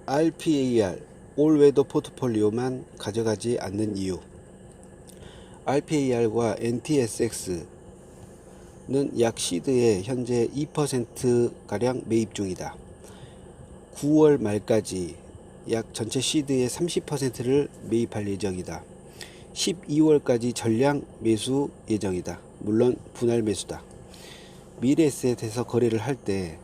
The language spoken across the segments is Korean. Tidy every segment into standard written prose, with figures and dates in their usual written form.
RPAR 올웨더 포트폴리오만 가져가지 않는 이유. RPAR과 NTSX는 약 시드에 현재 2%가량 매입 중이다. 9월 말까지 약 전체 시드의 30%를 매입할 예정이다. 12월까지 전량 매수 예정이다. 물론 분할 매수다. 미래에셋에서 거래를 할 때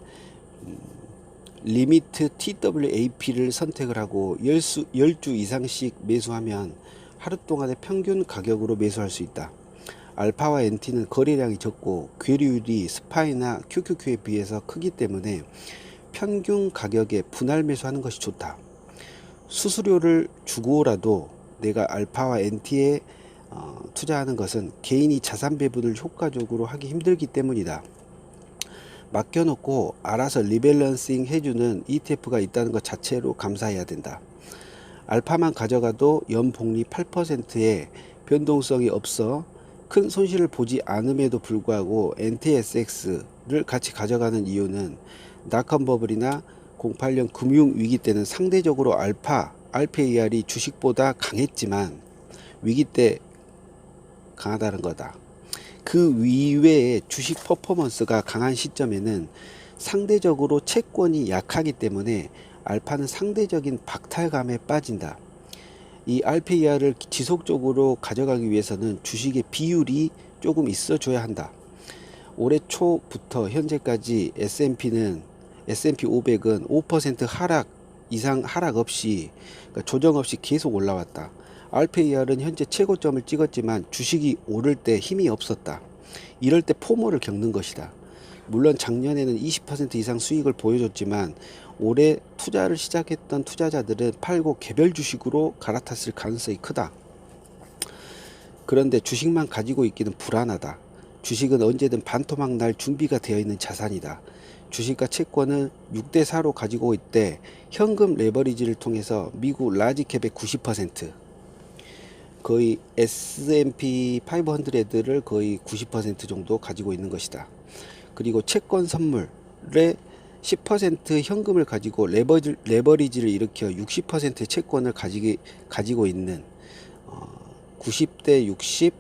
리미트 TWAP를 선택을 하고 10주 이상씩 매수하면 하루 동안의 평균 가격으로 매수할 수 있다. 알파와 NT는 거래량이 적고 괴리율이 스파이나 QQQ에 비해서 크기 때문에 평균 가격에 분할 매수하는 것이 좋다. 수수료를 주고라도 내가 알파와 NT에 투자하는 것은 개인이 자산 배분을 효과적으로 하기 힘들기 때문이다. 맡겨놓고 알아서 리밸런싱 해주는 ETF가 있다는 것 자체로 감사해야 된다. 알파만 가져가도 연복리 8%의 변동성이 없어 큰 손실을 보지 않음에도 불구하고 NTSX를 같이 가져가는 이유는 닷컴 버블이나 08년 금융위기 때는 상대적으로 RPAR이 주식보다 강했지만 위기 때 강하다는 거다. 그 이외에 주식 퍼포먼스가 강한 시점에는 상대적으로 채권이 약하기 때문에 알파는 상대적인 박탈감에 빠진다. 이 RPAR을 지속적으로 가져가기 위해서는 주식의 비율이 조금 있어줘야 한다. 올해 초부터 현재까지 S&P 500은 5% 하락 이상 하락 없이, 그러니까 조정 없이 계속 올라왔다. RPAR은 현재 최고점을 찍었지만 주식이 오를 때 힘이 없었다. 이럴 때 포모를 겪는 것이다. 물론 작년에는 20% 이상 수익을 보여줬지만 올해 투자를 시작했던 투자자들은 팔고 개별 주식으로 갈아탔을 가능성이 크다. 그런데 주식만 가지고 있기는 불안하다. 주식은 언제든 반토막 날 준비가 되어 있는 자산이다. 주식과 채권은 6대4로 가지고 있대 현금 레버리지를 통해서 미국 라지캡의 90%, 거의 S&P 500를 거의 90% 정도 가지고 있는 것이다. 그리고 채권 선물에 10% 현금을 가지고 레버리지를 일으켜 60%의 채권을 가지고 있는 90대 60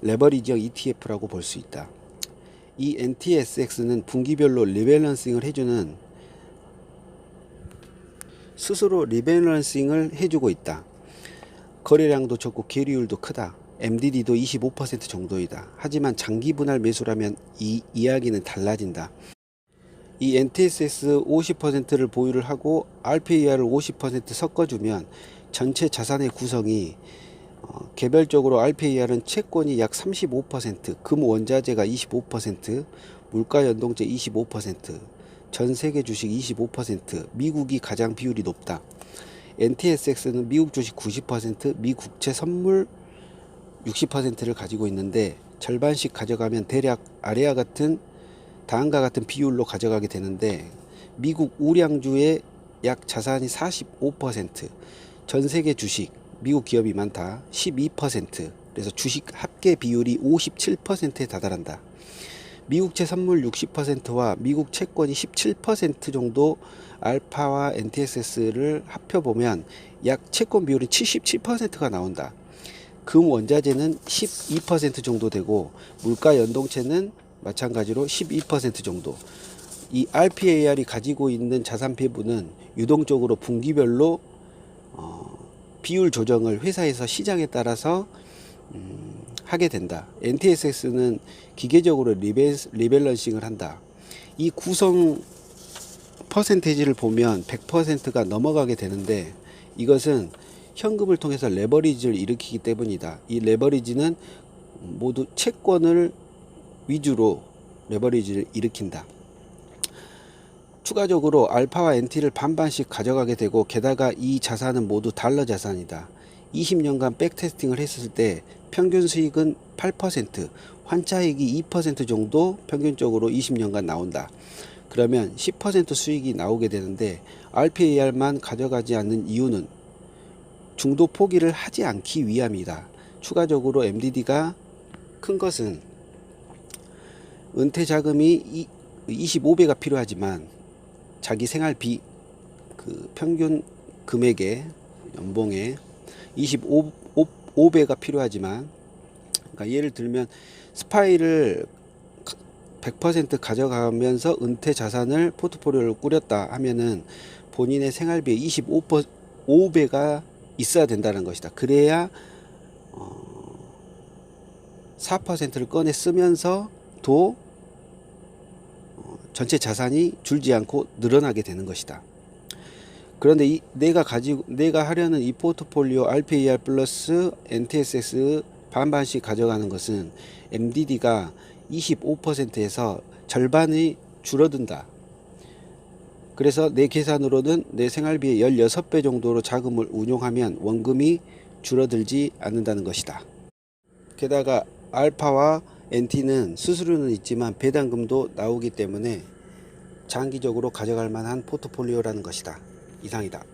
레버리지형 ETF라고 볼 수 있다. 이 NTSX는 분기별로 리밸런싱을 해주는 스스로 리밸런싱을 해주고 있다. 거래량도 적고 괴리율도 크다. MDD도 25% 정도이다. 하지만 장기 분할 매수라면 이 이야기는 달라진다. 이 NTSX 50%를 보유를 하고 RPAR을 50% 섞어주면 전체 자산의 구성이 개별적으로 RPAR은 채권이 약 35%, 금원자재가 25%, 물가연동제 25%, 전세계 주식 25%, 미국이 가장 비율이 높다. NTSX는 미국 주식 90%, 미국채 선물 60%를 가지고 있는데 절반씩 가져가면 대략 아래와 같은 다음과 같은 비율로 가져가게 되는데 미국 우량주의 약 자산이 45%, 전세계 주식, 미국 기업이 많다 12%, 그래서 주식 합계 비율이 57%에 다다른다. 미국채 선물 60%와 미국 채권이 17% 정도 알파와 NTSX를 합혀보면 약 채권 비율은 77%가 나온다. 금 원자재는 12% 정도 되고 물가 연동체는 마찬가지로 12% 정도. 이 RPAR이 가지고 있는 자산 배분은 유동적으로 분기별로 비율 조정을 회사에서 시장에 따라서 하게 된다. NTSX는 기계적으로 리밸런싱을 한다. 이 구성 퍼센테이지를 보면 100%가 넘어가게 되는데 이것은 현금을 통해서 레버리지를 일으키기 때문이다. 이 레버리지는 모두 채권을 위주로 레버리지를 일으킨다. 추가적으로 알파와 NT를 반반씩 가져가게 되고 게다가 이 자산은 모두 달러 자산이다. 20년간 백테스팅을 했을 때 평균 수익은 8%, 환차익이 2% 정도 평균적으로 20년간 나온다. 그러면 10% 수익이 나오게 되는데 RPAR만 가져가지 않는 이유는 중도 포기를 하지 않기 위함이다. 추가적으로 MDD가 큰 것은 은퇴 자금이 25배가 필요하지만 자기 생활비 그 평균 금액의 연봉의 25배가 필요하지만, 그러니까 예를 들면 스파이를 100% 가져가면서 은퇴 자산을 포트폴리오를 꾸렸다 하면은 본인의 생활비의 25배가 있어야 된다는 것이다. 그래야 4%를 꺼내 쓰면서도 전체 자산이 줄지 않고 늘어나게 되는 것이다. 그런데 내가 하려는 이 포트폴리오 RPAR 플러스 NTSS 반반씩 가져가는 것은 MDD가 25%에서 절반이 줄어든다. 그래서 내 계산으로는 내 생활비의 16배 정도로 자금을 운용하면 원금이 줄어들지 않는다는 것이다. 게다가 알파와 NT는 수수료는 있지만 배당금도 나오기 때문에 장기적으로 가져갈 만한 포트폴리오라는 것이다. 이상이다.